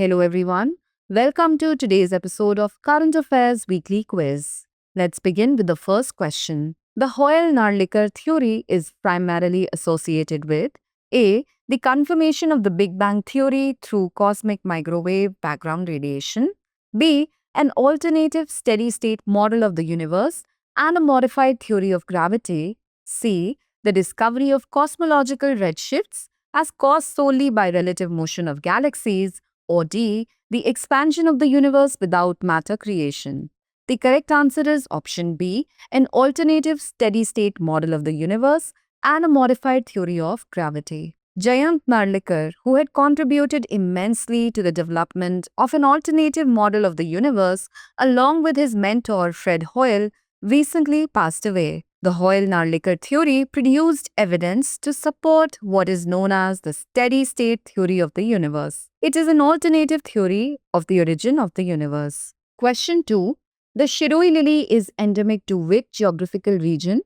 Hello everyone. Welcome to today's episode of Current Affairs Weekly Quiz. Let's begin with the first question. The Hoyle-Narlikar theory is primarily associated with A. The confirmation of the Big Bang theory through cosmic microwave background radiation, B. An alternative steady-state model of the universe and a modified theory of gravity, C. The discovery of cosmological redshifts as caused solely by relative motion of galaxies, or D. The expansion of the universe without matter creation. The correct answer is option B, an alternative steady-state model of the universe and a modified theory of gravity. Jayant Narlikar, who had contributed immensely to the development of an alternative model of the universe, along with his mentor Fred Hoyle, recently passed away. The Hoyle-Narlikar theory produced evidence to support what is known as the steady-state theory of the universe. It is an alternative theory of the origin of the universe. Question 2. The Shiroi lily is endemic to which geographical region?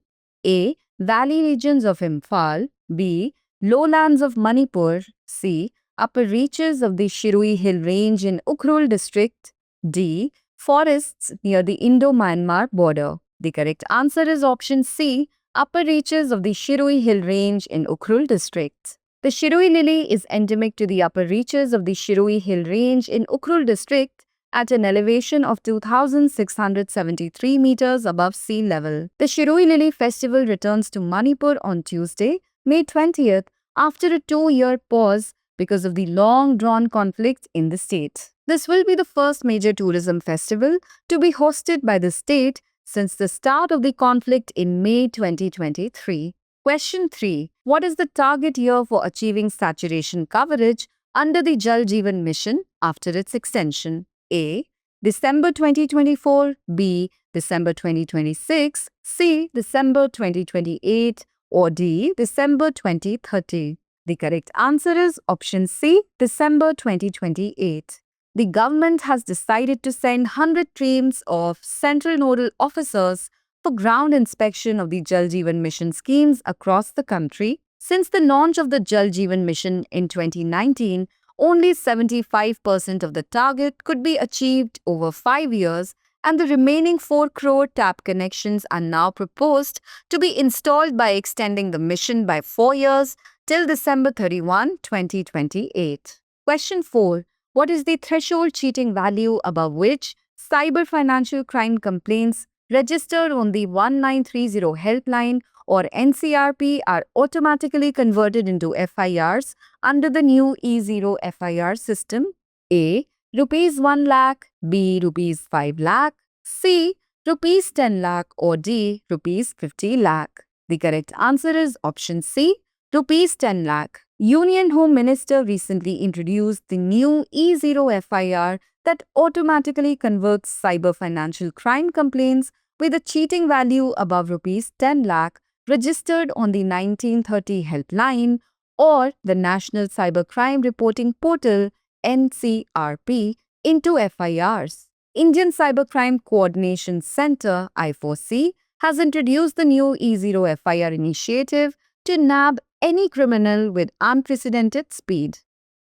A. Valley regions of Imphal. B. Lowlands of Manipur. C. Upper reaches of the Shiroi Hill Range in Ukhrul district. D. Forests near the Indo-Myanmar border. The correct answer is option C, upper reaches of the Shiroi Hill Range in Ukhrul district. The Shiroi lily is endemic to the upper reaches of the Shiroi Hill Range in Ukhrul district at an elevation of 2,673 meters above sea level. The Shiroi Lily Festival returns to Manipur on Tuesday, May 20th, after a 2-year pause because of the long-drawn conflict in the state. This will be the first major tourism festival to be hosted by the state since the start of the conflict in May 2023. Question 3. What is the target year for achieving saturation coverage under the Jal Jeevan Mission after its extension? A. December 2024, B. December 2026, C. December 2028, or D. December 2030. The correct answer is option C. December 2028. The government has decided to send 100 teams of Central Nodal Officers for ground inspection of the Jal Jeevan Mission schemes across the country. Since the launch of the Jal Jeevan Mission in 2019, only 75% of the target could be achieved over 5 years, and the remaining 4 crore tap connections are now proposed to be installed by extending the mission by 4 years till December 31, 2028. Question 4. What is the threshold cheating value above which cyber financial crime complaints registered on the 1930 helpline or NCRP are automatically converted into FIRs under the new E0 FIR system? A. Rupees 1 lakh, B. Rupees 5 lakh, C. Rupees 10 lakh, or D. Rupees 50 lakh. The correct answer is option C. Rupees 10 lakh. Union Home Minister recently introduced the new E0 FIR that automatically converts cyber financial crime complaints with a cheating value above Rs 10 lakh registered on the 1930 helpline or the National Cybercrime Reporting Portal NCRP into FIRs. Indian Cybercrime Coordination Center I4C has introduced the new E0 FIR initiative to nab any criminal with unprecedented speed.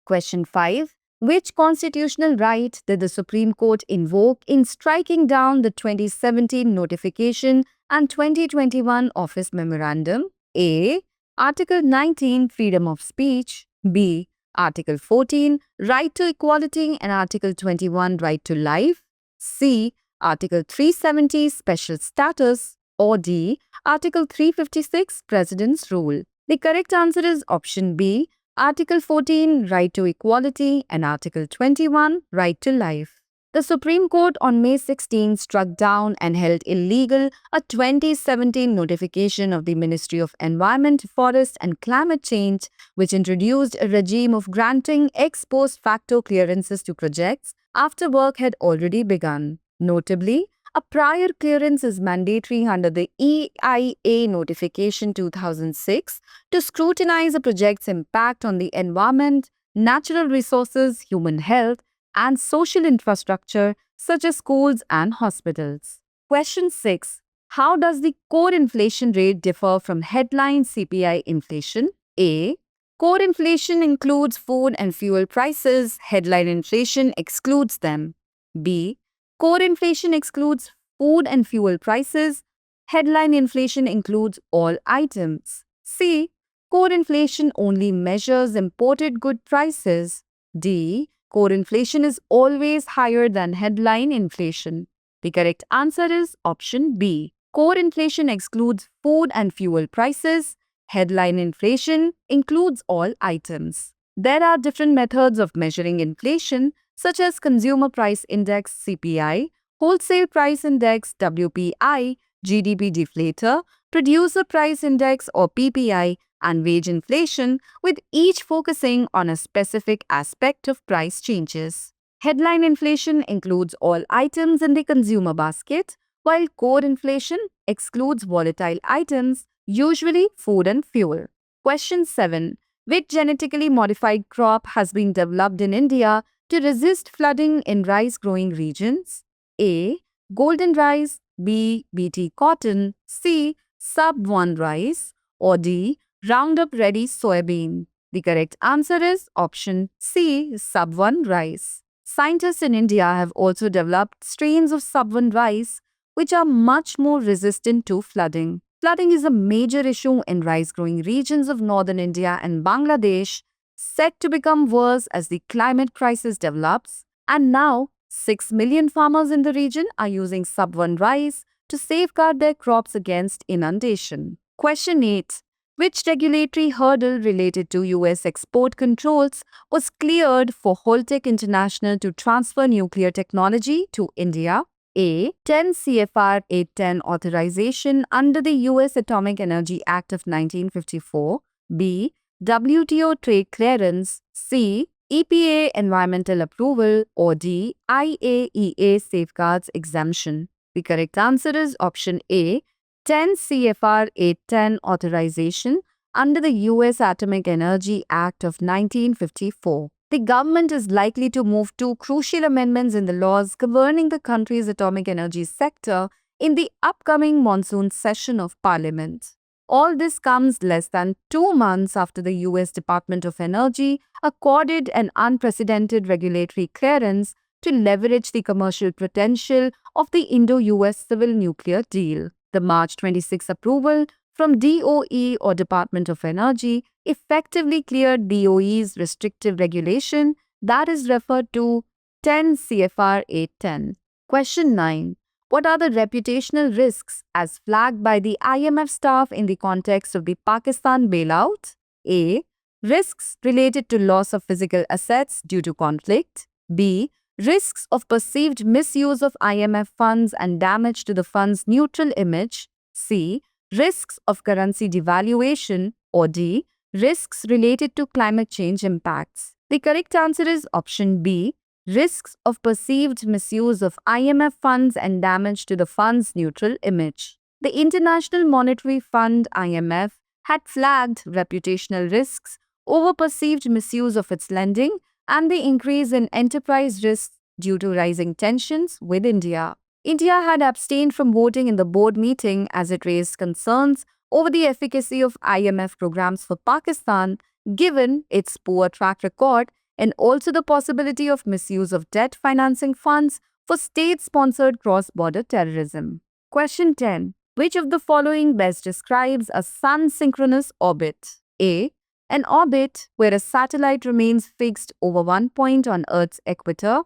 Question 5. Which constitutional right did the Supreme Court invoke in striking down the 2017 notification and 2021 office memorandum? A. Article 19, Freedom of Speech. B. Article 14, Right to Equality and Article 21, Right to Life. C. Article 370, Special Status. Or D. Article 356, President's Rule. The correct answer is option B, Article 14, Right to Equality, and Article 21, Right to Life. The Supreme Court on May 16 struck down and held illegal a 2017 notification of the Ministry of Environment, Forest and Climate Change, which introduced a regime of granting ex post facto clearances to projects after work had already begun. Notably, a prior clearance is mandatory under the EIA Notification 2006 to scrutinize a project's impact on the environment, natural resources, human health, and social infrastructure such as schools and hospitals. Question 6. How does the core inflation rate differ from headline CPI inflation? A. Core inflation includes food and fuel prices. Headline inflation excludes them. B. Core inflation excludes food and fuel prices. Headline inflation includes all items. C. Core inflation only measures imported good prices. D. Core inflation is always higher than headline inflation. The correct answer is option B. Core inflation excludes food and fuel prices. Headline inflation includes all items. There are different methods of measuring inflation, such as Consumer Price Index (CPI), Wholesale Price Index (WPI), GDP deflator, Producer Price Index or PPI, and wage inflation, with each focusing on a specific aspect of price changes. Headline inflation includes all items in the consumer basket, while core inflation excludes volatile items, usually food and fuel. Question 7. Which genetically modified crop has been developed in India to resist flooding in rice-growing regions? A. Golden rice, B. BT cotton, C. Sub-1 rice, or D. Roundup Ready soybean. The correct answer is option C. Sub-1 rice. Scientists in India have also developed strains of Sub-1 rice which are much more resistant to flooding. Flooding is a major issue in rice-growing regions of northern India and Bangladesh, set to become worse as the climate crisis develops, and now 6 million farmers in the region are using Sub-1 rice to safeguard their crops against inundation. Question 8. Which regulatory hurdle related to US export controls was cleared for Holtec International to transfer nuclear technology to India? A. 10 CFR 810 authorization under the U.S. Atomic Energy Act of 1954. B. WTO trade clearance. C. EPA environmental approval. Or D. IAEA safeguards exemption. The correct answer is option A. 10 CFR 810 authorization under the U.S. Atomic Energy Act of 1954. The government is likely to move two crucial amendments in the laws governing the country's atomic energy sector in the upcoming monsoon session of Parliament. All this comes less than 2 months after the US Department of Energy accorded an unprecedented regulatory clearance to leverage the commercial potential of the Indo-US civil nuclear deal. The March 26 approval from DOE or Department of Energy effectively cleared DOE's restrictive regulation that is referred to 10 CFR 810. Question 9. What are the reputational risks as flagged by the IMF staff in the context of the Pakistan bailout? A. Risks related to loss of physical assets due to conflict. B. Risks of perceived misuse of IMF funds and damage to the fund's neutral image. C. Risks of currency devaluation. Or D. Risks related to climate change impacts. The correct answer is option B. Risks of perceived misuse of IMF funds and damage to the fund's neutral image. The International Monetary Fund (IMF) had flagged reputational risks over perceived misuse of its lending and the increase in enterprise risks due to rising tensions with India. India had abstained from voting in the board meeting as it raised concerns over the efficacy of IMF programs for Pakistan, given its poor track record and also the possibility of misuse of debt financing funds for state-sponsored cross-border terrorism. Question 10. Which of the following best describes a sun-synchronous orbit? A. An orbit where a satellite remains fixed over one point on Earth's equator.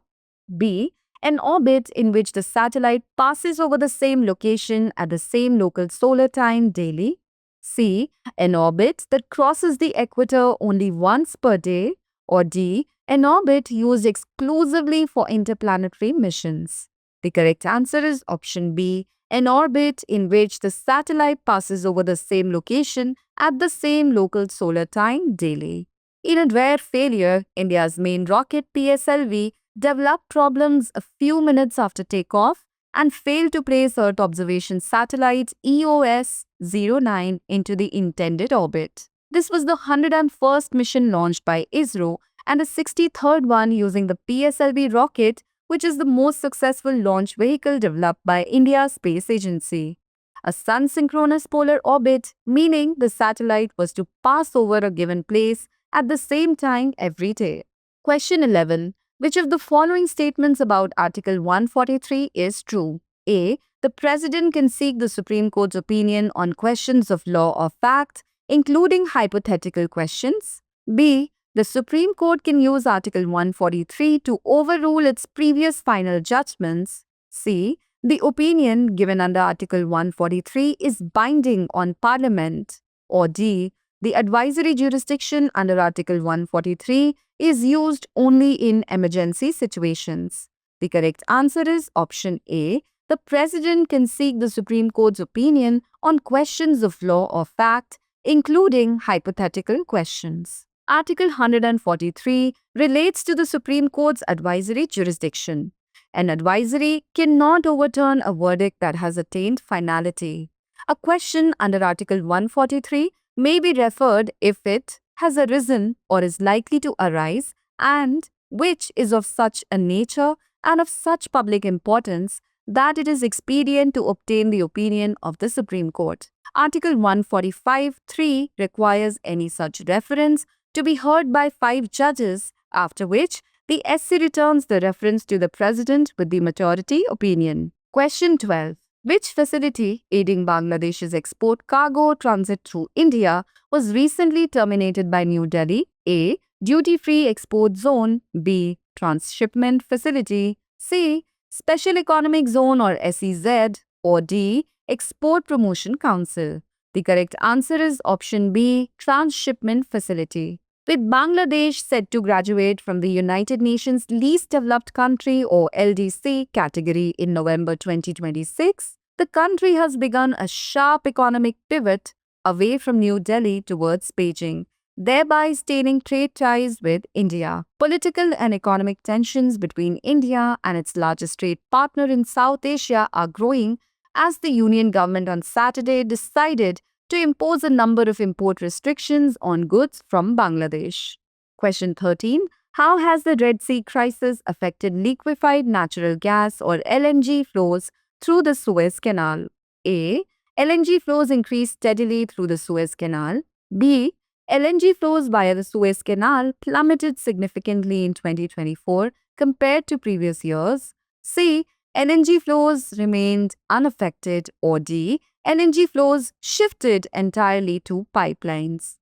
B. An orbit in which the satellite passes over the same location at the same local solar time daily. C. An orbit that crosses the equator only once per day. Or D. An orbit used exclusively for interplanetary missions. The correct answer is option B. An orbit in which the satellite passes over the same location at the same local solar time daily. In a rare failure, India's main rocket PSLV developed problems a few minutes after takeoff and failed to place Earth observation satellite EOS-09 into the intended orbit. This was the 101st mission launched by ISRO and the 63rd one using the PSLV rocket, which is the most successful launch vehicle developed by India's space agency. A sun-synchronous polar orbit, meaning the satellite was to pass over a given place at the same time every day. Question 11. Which of the following statements about Article 143 is true? A. The President can seek the Supreme Court's opinion on questions of law or fact, including hypothetical questions. B. The Supreme Court can use Article 143 to overrule its previous final judgments. C. The opinion given under Article 143 is binding on Parliament. Or D. The advisory jurisdiction under Article 143 is used only in emergency situations. The correct answer is option A. The President can seek the Supreme Court's opinion on questions of law or fact, including hypothetical questions. Article 143 relates to the Supreme Court's advisory jurisdiction. An advisory cannot overturn a verdict that has attained finality. A question under Article 143 may be referred if it has arisen or is likely to arise and which is of such a nature and of such public importance that it is expedient to obtain the opinion of the Supreme Court. Article 145(3) requires any such reference to be heard by 5 judges, after which the SC returns the reference to the President with the majority opinion. Question 12. Which facility aiding Bangladesh's export cargo transit through India was recently terminated by New Delhi? A. Duty-free export zone. B. Transshipment facility. C. Special Economic Zone or SEZ. Or D. Export Promotion Council. The correct answer is option B. Transshipment facility. With Bangladesh set to graduate from the United Nations Least Developed Country or LDC category in November 2026, the country has begun a sharp economic pivot away from New Delhi towards Beijing, thereby staining trade ties with India. Political and economic tensions between India and its largest trade partner in South Asia are growing as the Union government on Saturday decided to impose a number of import restrictions on goods from Bangladesh. Question 13. How has the Red Sea crisis affected liquefied natural gas or LNG flows through the Suez Canal? A. LNG flows increased steadily through the Suez Canal. B. LNG flows via the Suez Canal plummeted significantly in 2024 compared to previous years. C. LNG flows remained unaffected. Or D. LNG flows shifted entirely to pipelines.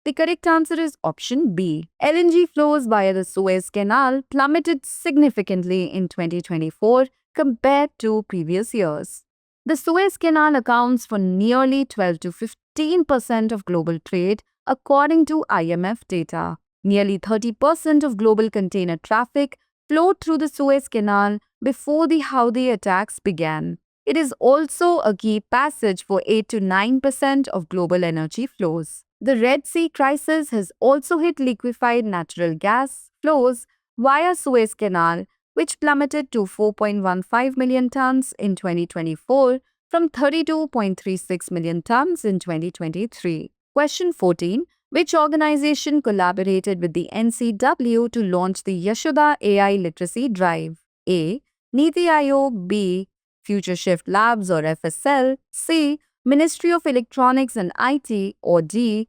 The correct answer is option B. LNG flows via the Suez Canal plummeted significantly in 2024 compared to previous years. The Suez Canal accounts for nearly 12 to 15% of global trade, according to IMF data. Nearly 30% of global container traffic flowed through the Suez Canal before the Houthi attacks began. It is also a key passage for 8 to 9% of global energy flows. The Red Sea crisis has also hit liquefied natural gas flows via Suez Canal, which plummeted to 4.15 million tons in 2024 from 32.36 million tons in 2023. Question 14. Which organization collaborated with the NCW to launch the Yashoda AI Literacy Drive? A. Niti Aayog. B. Future Shift Labs or FSL. C. Ministry of Electronics and IT. Or D.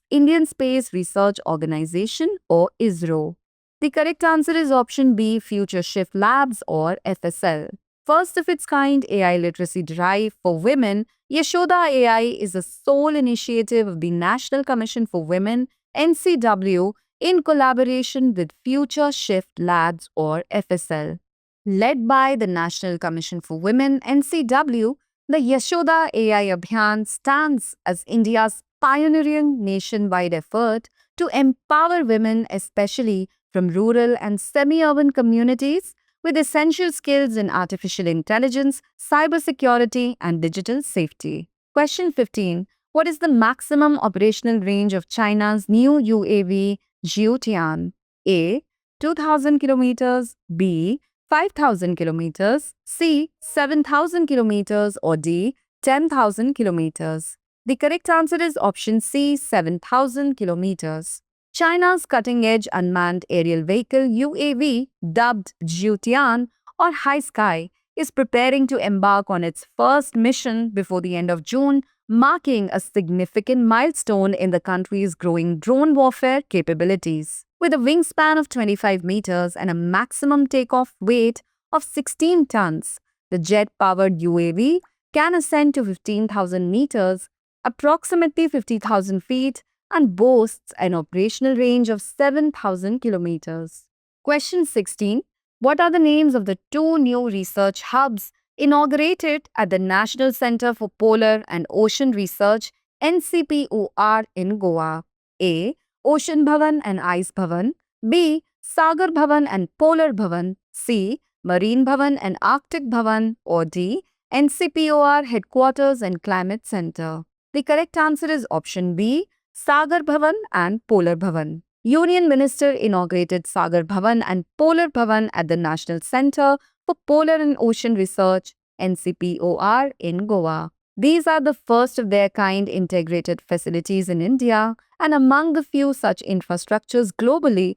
Indian Space Research Organization or ISRO. The correct answer is option B. Future Shift Labs or FSL. First of its kind AI literacy drive for women, Yashoda AI is a sole initiative of the National Commission for Women, NCW, in collaboration with Future Shift Labs or FSL. Led by the National Commission for Women, NCW, the Yashoda AI Abhiyan stands as India's pioneering nationwide effort to empower women, especially from rural and semi-urban communities, with essential skills in artificial intelligence, cybersecurity, and digital safety. Question 15. What is the maximum operational range of China's new UAV Jiutian? A. 2,000 kilometers. B. 5,000 kilometers. C. 7,000 kilometers. Or D. 10,000 kilometers. The correct answer is option C. 7,000 kilometers. China's cutting-edge unmanned aerial vehicle UAV, dubbed Jiutian or High Sky, is preparing to embark on its first mission before the end of June marking a significant milestone in the country's growing drone warfare capabilities. With a wingspan of 25 meters and a maximum takeoff weight of 16 tons, the jet-powered UAV can ascend to 15,000 meters, approximately 50,000 feet, and boasts an operational range of 7,000 kilometers. Question 16. What are the names of the two new research hubs inaugurated at the National Center for Polar and Ocean Research NCPOR in Goa? A. Ocean Bhavan and Ice Bhavan. B. Sagar Bhavan and Polar Bhavan. C. Marine Bhavan and Arctic Bhavan. Or D. NCPOR Headquarters and Climate Center. The correct answer is option B. Sagar Bhavan and Polar Bhavan. Union Minister inaugurated Sagar Bhavan and Polar Bhavan at the National Center for Polar and Ocean Research NCPOR in Goa. These are the first of their kind integrated facilities in India and among the few such infrastructures globally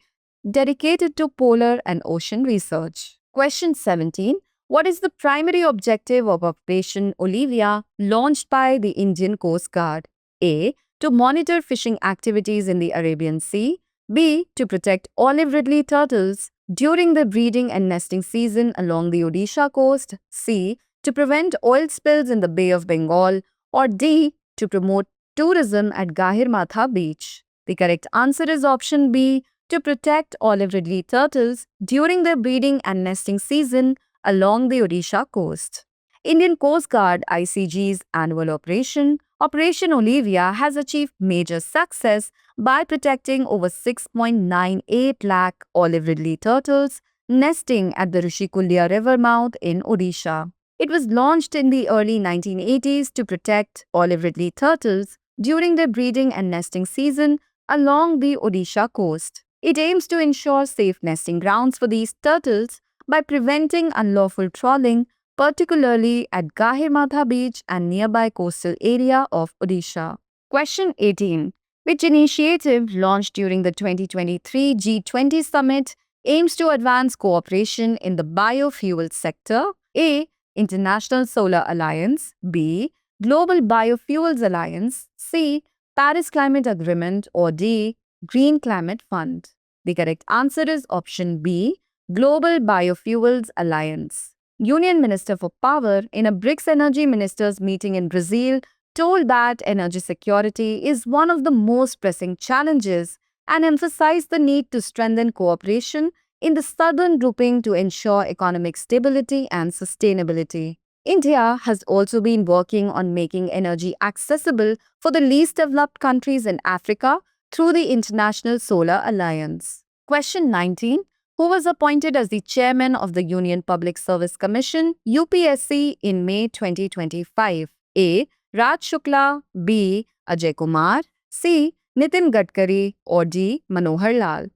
dedicated to polar and ocean research. Question 17. What is the primary objective of Operation Olivia launched by the Indian Coast Guard? A. To monitor fishing activities in the Arabian Sea. B. To protect olive ridley turtles during the breeding and nesting season along the Odisha coast. C. To prevent oil spills in the Bay of Bengal. Or D. To promote tourism at Gahir Matha beach. The correct answer is option B. To protect olive ridley turtles during their breeding and nesting season along the Odisha coast. Indian Coast Guard ICG's annual operation, Operation Olivia, has achieved major success by protecting over 6.98 lakh olive ridley turtles nesting at the Rishikulya river mouth in Odisha. It was launched in the early 1980s to protect olive ridley turtles during their breeding and nesting season along the Odisha coast. It aims to ensure safe nesting grounds for these turtles by preventing unlawful trawling, particularly at Gahir Matha beach and nearby coastal area of Odisha. Question 18. Which initiative launched during the 2023 G20 summit aims to advance cooperation in the biofuel sector? A. International Solar Alliance. B. Global Biofuels Alliance. C. Paris Climate Agreement. Or D. Green Climate Fund. The correct answer is option B. Global Biofuels Alliance. Union Minister for Power in a BRICS Energy Ministers meeting in Brazil told that energy security is one of the most pressing challenges and emphasized the need to strengthen cooperation in the southern grouping to ensure economic stability and sustainability. India has also been working on making energy accessible for the least developed countries in Africa through the International Solar Alliance. Question 19. Who was appointed as the chairman of the Union Public Service Commission UPSC in May 2025? A. Raj Shukla. B. Ajay Kumar. C. Nitin Gadkari. Or D. Manohar Lal.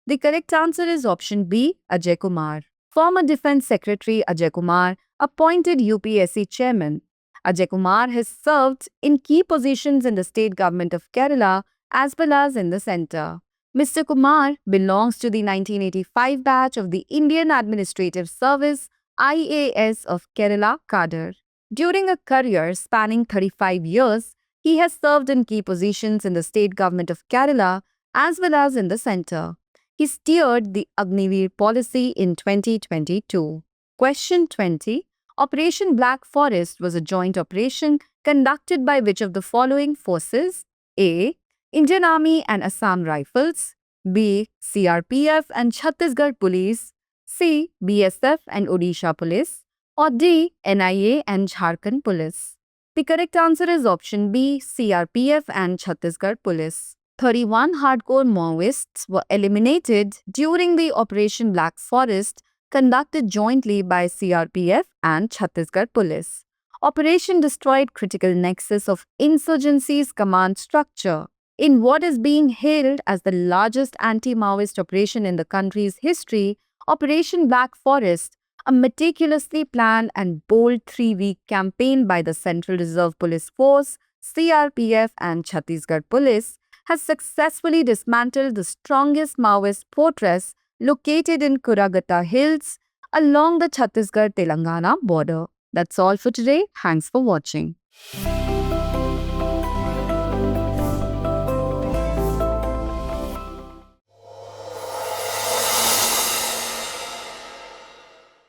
The correct answer is option B. Ajay Kumar. Former Defence Secretary Ajay Kumar appointed UPSC chairman. Ajay Kumar has served in key positions in the state government of Kerala as well as in the centre. Mr. Kumar belongs to the 1985 batch of the Indian Administrative Service IAS of Kerala cadre. During a career spanning 35 years, he has served in key positions in the state government of Kerala as well as in the centre. He steered the Agniveer policy in 2022. Question 20. Operation Black Forest was a joint operation conducted by which of the following forces? A. Indian Army and Assam Rifles. B. CRPF and Chhattisgarh Police. C. BSF and Odisha Police. Or D. NIA and Jharkhand Police. The correct answer is option B. CRPF and Chhattisgarh Police. 31 hardcore Maoists were eliminated during the Operation Black Forest conducted jointly by CRPF and Chhattisgarh Police. Operation destroyed critical nexus of insurgency's command structure. In what is being hailed as the largest anti-Maoist operation in the country's history, Operation Black Forest, a meticulously planned and bold 3-week campaign by the Central Reserve Police Force, CRPF and Chhattisgarh Police, has successfully dismantled the strongest Maoist fortress located in Kuragatta Hills along the Chhattisgarh-Telangana border. That's all for today. Thanks for watching.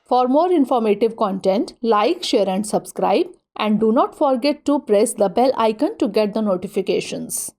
For more informative content, like, share and subscribe, and do not forget to press the bell icon to get the notifications.